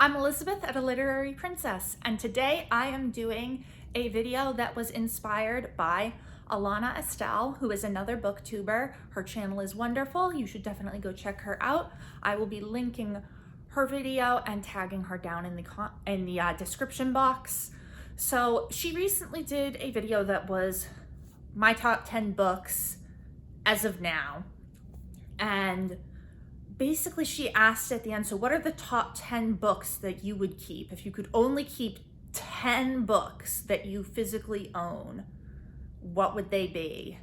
I'm Elizabeth at A Literary Princess, and today I am doing a video that was inspired by Alana Estelle, who is another booktuber. Her channel is wonderful. You should definitely go check her out. I will be linking her video and tagging her down in the description box. So she recently did a video that was my top 10 books as of now, and basically she asked at the end, so what are the top 10 books that you would keep? If you could only keep 10 books that you physically own, what would they be?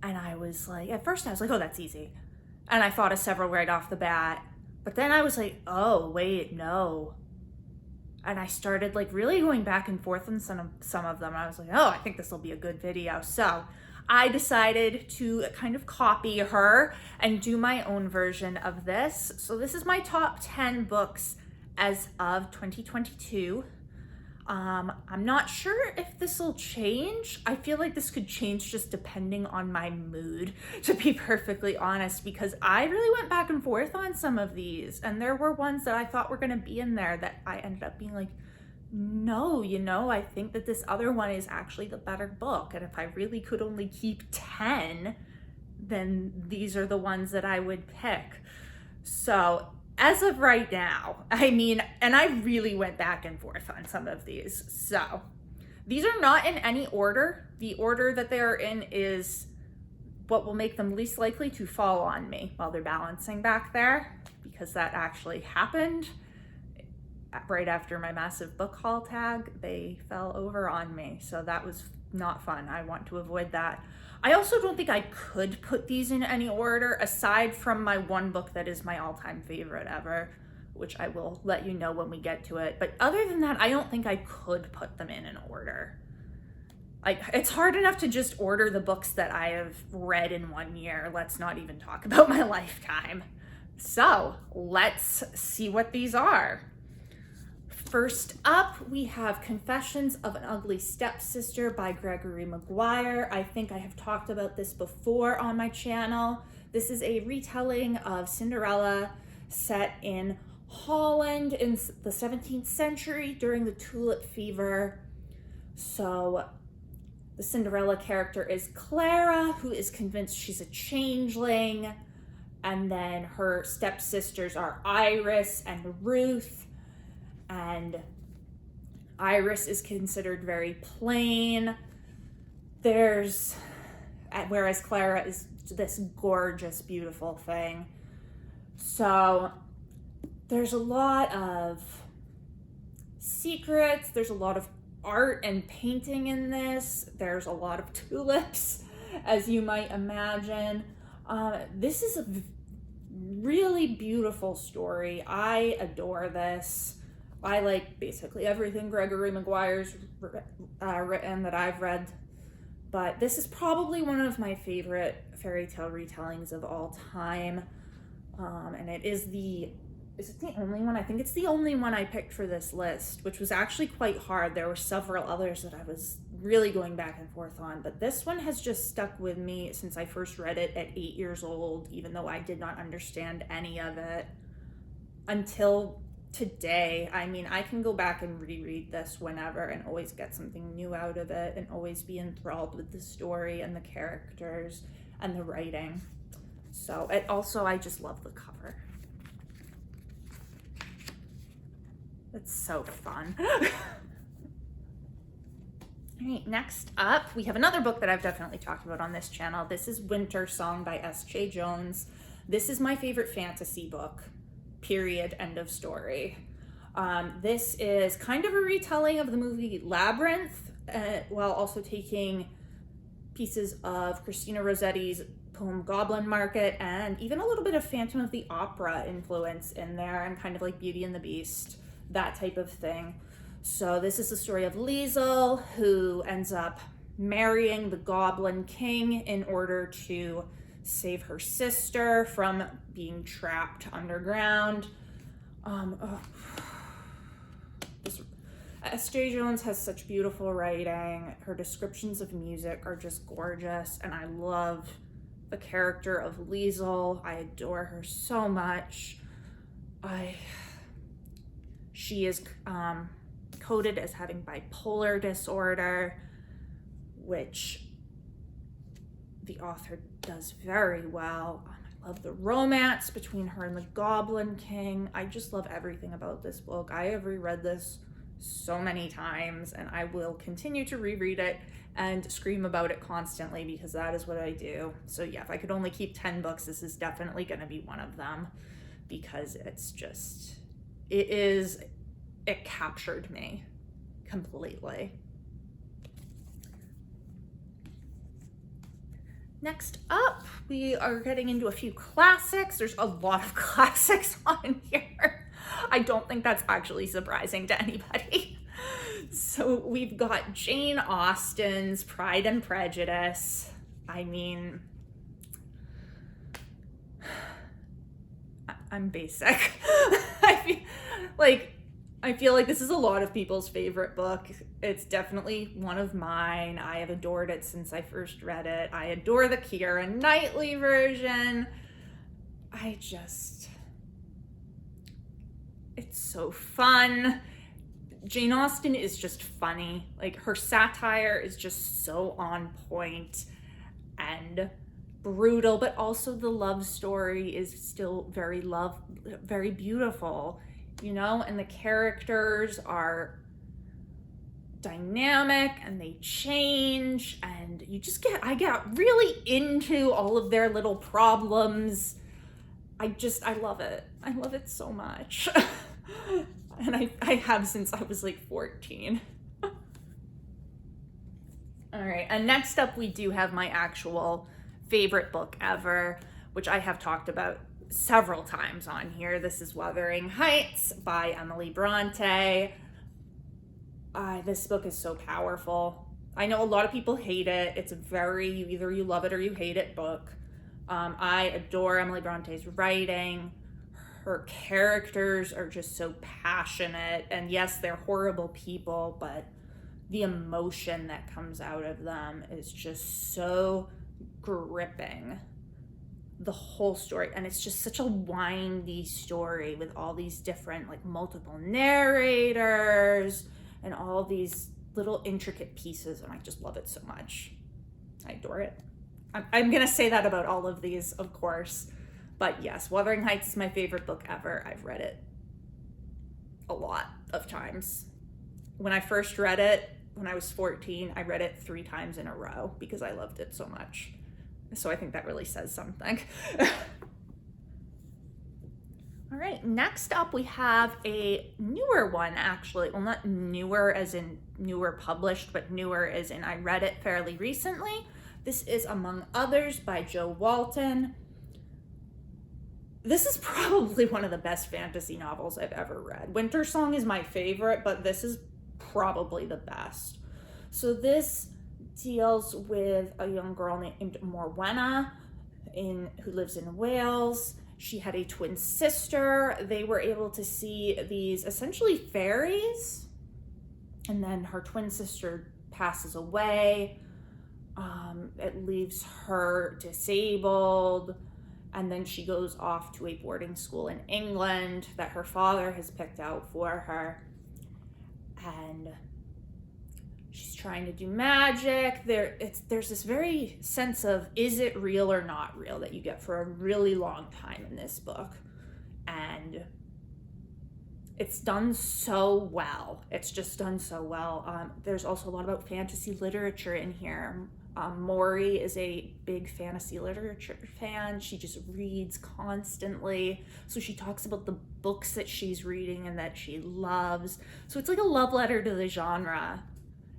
And I was like, at first I was like, oh, that's easy. And I thought of several right off the bat. But then I was like, oh, wait, no. And I started like really going back and forth on some of them. I was like, oh, I think this will be a good video. So I decided to kind of copy her and do my own version of this. So this is my top 10 books as of 2022. I'm not sure if this will change. I feel like this could change just depending on my mood, to be perfectly honest, because I really went back and forth on some of these, and there were ones that I thought were gonna be in there that I ended up being like, no, I think that this other one is actually the better book. And if I really could only keep 10, then these are the ones that I would pick. So as of right now, I mean, and I really went back and forth on some of these. So these are not in any order. The order that they are in is what will make them least likely to fall on me while they're balancing back there, because that actually happened. Right after my massive book haul tag, they fell over on me. So that was not fun. I want to avoid that. I also don't think I could put these in any order aside from my one book that is my all-time favorite ever, which I will let you know when we get to it. But other than that, I don't think I could put them in an order. Like, it's hard enough to just order the books that I have read in 1 year. Let's not even talk about my lifetime. So let's see what these are. First up, we have Confessions of an Ugly Stepsister by Gregory Maguire. I think I have talked about this before on my channel. This is a retelling of Cinderella set in Holland in the 17th century during the tulip fever. So the Cinderella character is Clara, who is convinced she's a changeling. And then her stepsisters are Iris and Ruth. And Iris is considered very plain. Whereas Clara is this gorgeous, beautiful thing. So there's a lot of secrets. There's a lot of art and painting in this. There's a lot of tulips, as you might imagine. This is a really beautiful story. I adore this. I like basically everything Gregory Maguire's written that I've read, but this is probably one of my favorite fairy tale retellings of all time. And is it the only one? I think it's the only one I picked for this list, which was actually quite hard. There were several others that I was really going back and forth on, but this one has just stuck with me since I first read it at 8 years old, even though I did not understand any of it until today. I mean, I can go back and reread this whenever and always get something new out of it and always be enthralled with the story and the characters and the writing. So I just love the cover. It's so fun. All right, next up, we have another book that I've definitely talked about on this channel. This is Winter Song by S.J. Jones. This is my favorite fantasy book. Period. End of story. This is kind of a retelling of the movie Labyrinth, while also taking pieces of Christina Rossetti's poem Goblin Market and even a little bit of Phantom of the Opera influence in there, and kind of like Beauty and the Beast, that type of thing. So this is the story of Liesel, who ends up marrying the Goblin King in order to save her sister from being trapped underground. S.J. Jones has such beautiful writing. Her descriptions of music are just gorgeous, and I love the character of Liesel. I adore her so much. She is coded as having bipolar disorder, which the author does very well. I love the romance between her and the Goblin King. I just love everything about this book. I have reread this so many times, and I will continue to reread it and scream about it constantly because that is what I do. So yeah, if I could only keep 10 books, this is definitely going to be one of them, because it's just, it captured me completely. Next up, we are getting into a few classics. There's a lot of classics on here. I don't think that's actually surprising to anybody. So we've got Jane Austen's Pride and Prejudice. I mean, I'm basic. I feel like this is a lot of people's favorite book. It's definitely one of mine. I have adored it since I first read it. I adore the Keira Knightley version. It's so fun. Jane Austen is just funny. Like, her satire is just so on point and brutal, but also the love story is still very beautiful, you know, and the characters are dynamic and they change, and I get really into all of their little problems. I love it. I love it so much. And I have since I was like 14. All right, and next up we do have my actual favorite book ever, which I have talked about several times on here. This is Wuthering Heights by Emily Bronte. This book is so powerful. I know a lot of people hate it. It's either you love it or you hate it book. I adore Emily Bronte's writing. Her characters are just so passionate, and yes, they're horrible people, but the emotion that comes out of them is just so gripping. The whole story, and it's just such a windy story with all these different, like, multiple narrators and all these little intricate pieces, and I just love it so much. I adore it. I'm gonna say that about all of these, of course, but yes, Wuthering Heights is my favorite book ever. I've read it a lot of times. When I first read it, when I was 14, I read it 3 times in a row because I loved it so much. So I think that really says something. All right, next up we have a newer one, actually. Well, not newer as in newer published, but newer as in I read it fairly recently. This is Among Others by Jo Walton. This is probably one of the best fantasy novels I've ever read. Winter Song is my favorite, but this is probably the best. So this deals with a young girl named Morwenna who lives in Wales. She had a twin sister. They were able to see these essentially fairies, and then her twin sister passes away. It leaves her disabled, and then she goes off to a boarding school in England that her father has picked out for her, and she's trying to do magic. There's this very sense of, is it real or not real, that you get for a really long time in this book. And it's done so well. It's just done so well. There's also a lot about fantasy literature in here. Maury is a big fantasy literature fan. She just reads constantly. So she talks about the books that she's reading and that she loves. So it's like a love letter to the genre.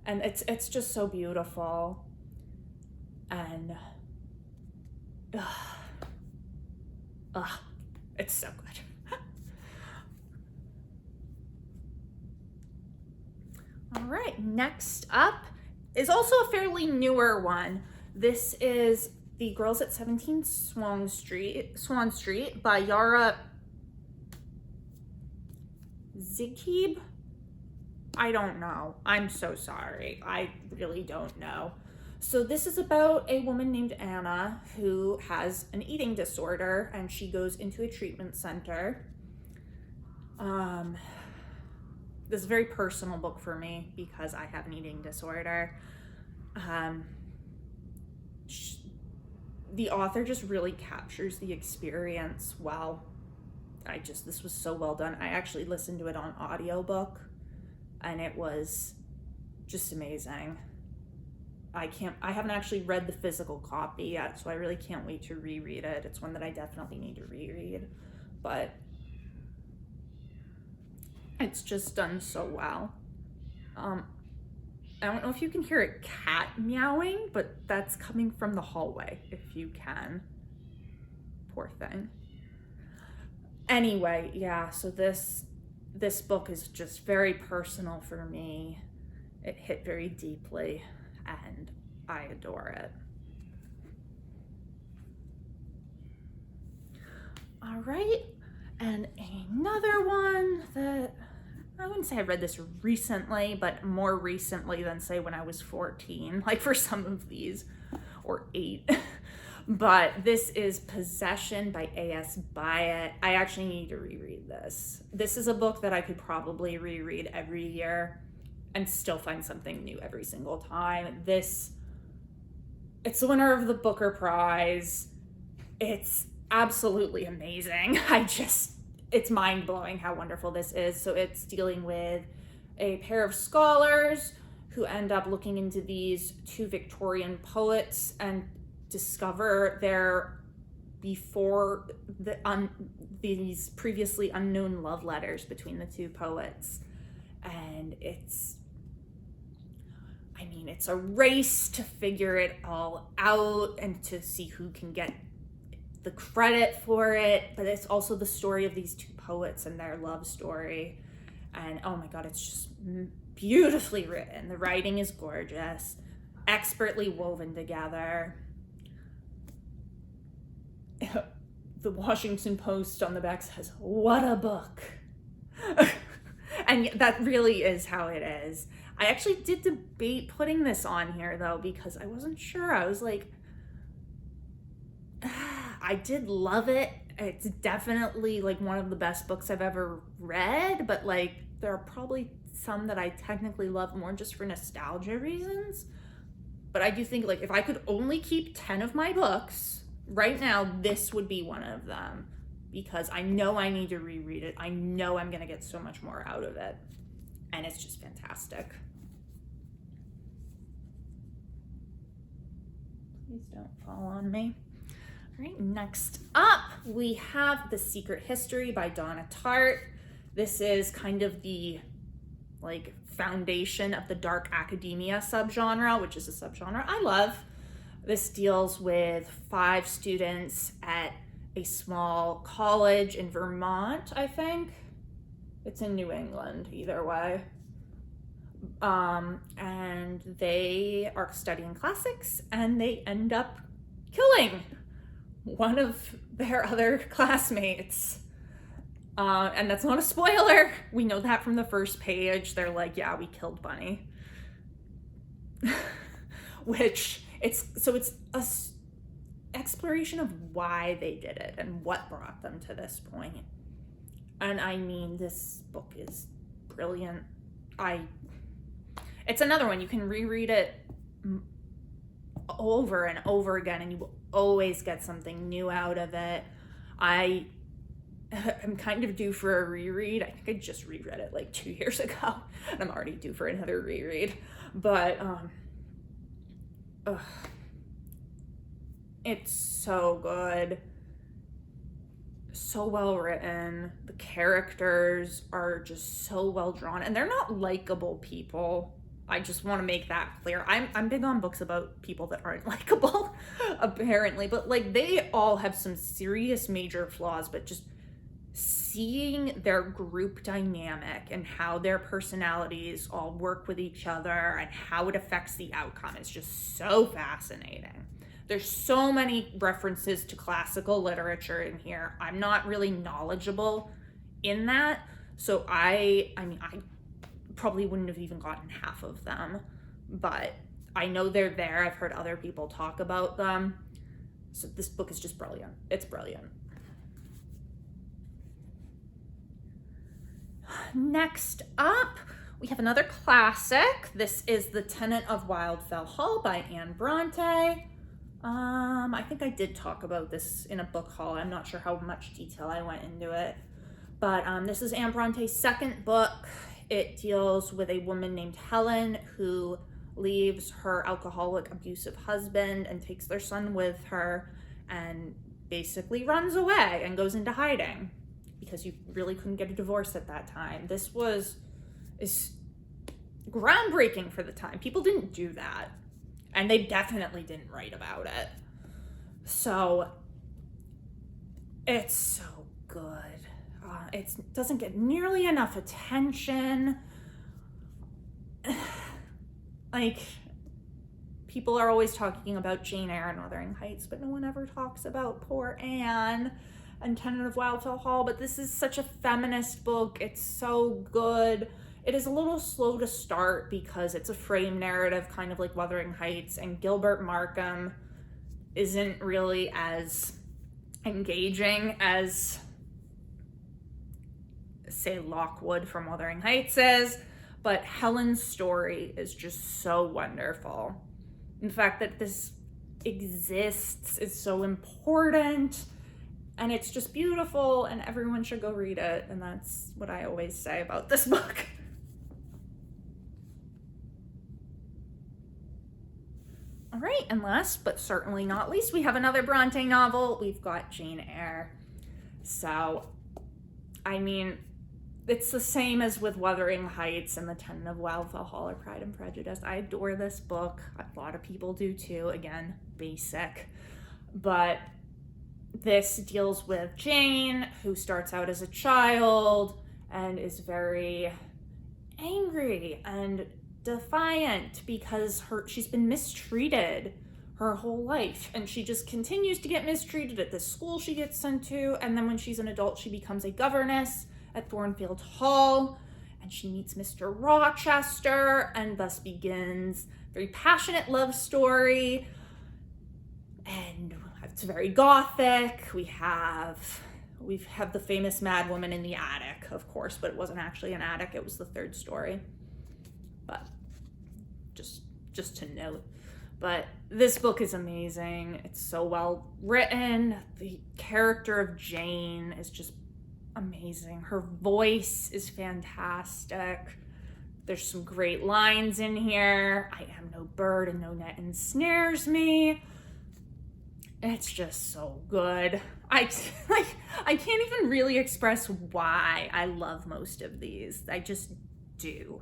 And it's just so beautiful. And it's so good. All right, next up is also a fairly newer one. This is The Girls at 17 Swan Street by Yara Zikib. I don't know. I'm so sorry. I really don't know. So this is about a woman named Anna who has an eating disorder, and she goes into a treatment center. this is a very personal book for me because I have an eating disorder. The author just really captures the experience well. This was so well done. I actually listened to it on audiobook, and it was just amazing. I haven't actually read the physical copy yet, so I really can't wait to reread it. It's one that I definitely need to reread, but it's just done so well. I don't know if you can hear a cat meowing, but that's coming from the hallway, if you can. Poor thing. Anyway, yeah, so this book is just very personal for me. It hit very deeply, and I adore it. All right, and another one that I wouldn't say I read this recently, but more recently than, say, when I was 14, like for some of these, or 8. But this is Possession by A.S. Byatt. I actually need to reread this. This is a book that I could probably reread every year and still find something new every single time. It's the winner of the Booker Prize. It's absolutely amazing. It's mind-blowing how wonderful this is. So it's dealing with a pair of scholars who end up looking into these 2 Victorian poets and discover these previously unknown love letters between the 2 poets. And it's a race to figure it all out and to see who can get the credit for it, but it's also the story of these 2 poets and their love story. And oh my god, it's just beautifully written. The writing is gorgeous, expertly woven together. The Washington Post on the back says, "What a book." And that really is how it is. I actually did debate putting this on here though, because I wasn't sure. I was like, I did love it. It's definitely like one of the best books I've ever read, but like there are probably some that I technically love more just for nostalgia reasons. But I do think like if I could only keep 10 of my books right now, this would be one of them, because I know I need to reread it. I know I'm going to get so much more out of it, and it's just fantastic. Please don't fall on me. All right, next up, we have The Secret History by Donna Tartt. This is kind of the like foundation of the dark academia subgenre, which is a subgenre I love. This deals with 5 students at a small college in Vermont, I think. It's in New England, either way. And they are studying classics, and they end up killing one of their other classmates. And that's not a spoiler. We know that from the first page. They're like, yeah, we killed Bunny. Which, it's a exploration of why they did it and what brought them to this point. And I mean, this book is brilliant. It's another one. You can reread it over and over again, and you will always get something new out of it. I'm kind of due for a reread. I think I just reread it like 2 years ago, and I'm already due for another reread. But it's so good, so well written. The characters are just so well drawn, and they're not likable people. I just want to make that clear. I'm big on books about people that aren't likable, apparently, but like they all have some serious major flaws, but just seeing their group dynamic and how their personalities all work with each other and how it affects the outcome is just so fascinating. There's so many references to classical literature in here. I'm not really knowledgeable in that, so I probably wouldn't have even gotten half of them, but I know they're there. I've heard other people talk about them. So this book is just brilliant. It's brilliant. next up, we have another classic. This is The Tenet of Wildfell Hall by Anne Bronte. I think I did talk about this in a book haul. I'm not sure how much detail I went into it. But this is Anne Bronte's second book. It deals with a woman named Helen who leaves her alcoholic, abusive husband and takes their son with her and basically runs away and goes into hiding because you really couldn't get a divorce at that time. This is groundbreaking for the time. People didn't do that, and they definitely didn't write about it. So it's so good. It doesn't get nearly enough attention. Like, people are always talking about Jane Eyre and Wuthering Heights, but no one ever talks about poor Anne and Tenet of Wildfell Hall. But this is such a feminist book. It's so good. It is a little slow to start because it's a frame narrative, kind of like Wuthering Heights, and Gilbert Markham isn't really as engaging as, say, Lockwood from Wuthering Heights is, but Helen's story is just so wonderful. In fact, that this exists is so important, and it's just beautiful, and everyone should go read it, and that's what I always say about this book. All right, and last but certainly not least, we have another Bronte novel. We've got Jane Eyre. So, I mean, it's the same as with Wuthering Heights and The Tenet of Wildfell Hall or Pride and Prejudice. I adore this book. A lot of people do too. Again, basic. But this deals with Jane, who starts out as a child and is very angry and defiant because she's been mistreated her whole life, and she just continues to get mistreated at the school she gets sent to. And then when she's an adult, she becomes a governess at Thornfield Hall, and she meets Mr. Rochester, and thus begins a very passionate love story. And it's very gothic. We have the famous mad woman in the attic, of course, but it wasn't actually an attic, it was the third story. But just to note. But this book is amazing. It's so well written. The character of Jane is just amazing. Her voice is fantastic. There's some great lines in here. I am no bird and no net ensnares me. It's just so good. I can't even really express why I love most of these. I just do.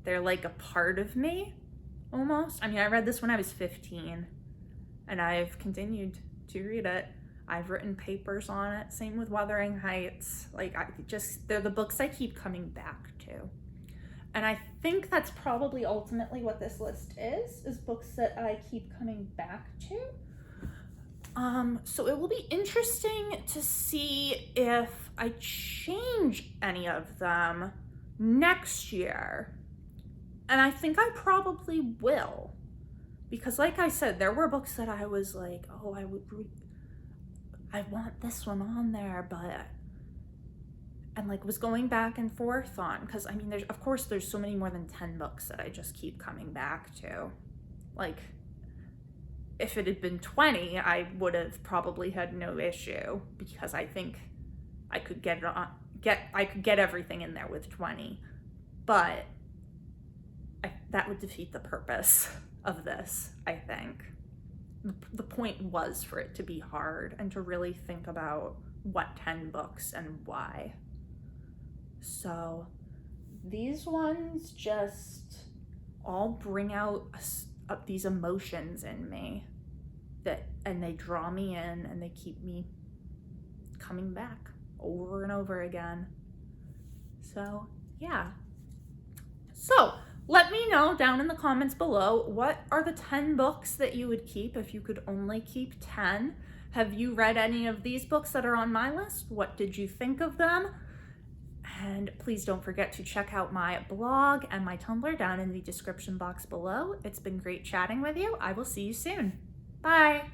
They're like a part of me, almost. I mean, I read this when I was 15, and I've continued to read it. I've written papers on it. Same with Wuthering Heights. Like, they're the books I keep coming back to. And I think that's probably ultimately what this list is books that I keep coming back to. So it will be interesting to see if I change any of them next year. And I think I probably will. Because like I said, there were books that I was like, oh, I want this one on there, but, and like was going back and forth on, because I mean, there's so many more than 10 books that I just keep coming back to. Like, if it had been 20, I would have probably had no issue, because I think I could get everything in there with 20, but that would defeat the purpose of this, I think. The point was for it to be hard and to really think about what 10 books and why. So these ones just all bring out these emotions in me and they draw me in and they keep me coming back over and over again. So yeah. So let me know down in the comments below, what are the 10 books that you would keep if you could only keep 10? Have you read any of these books that are on my list? What did you think of them? And please don't forget to check out my blog and my Tumblr down in the description box below. It's been great chatting with you. I will see you soon. Bye.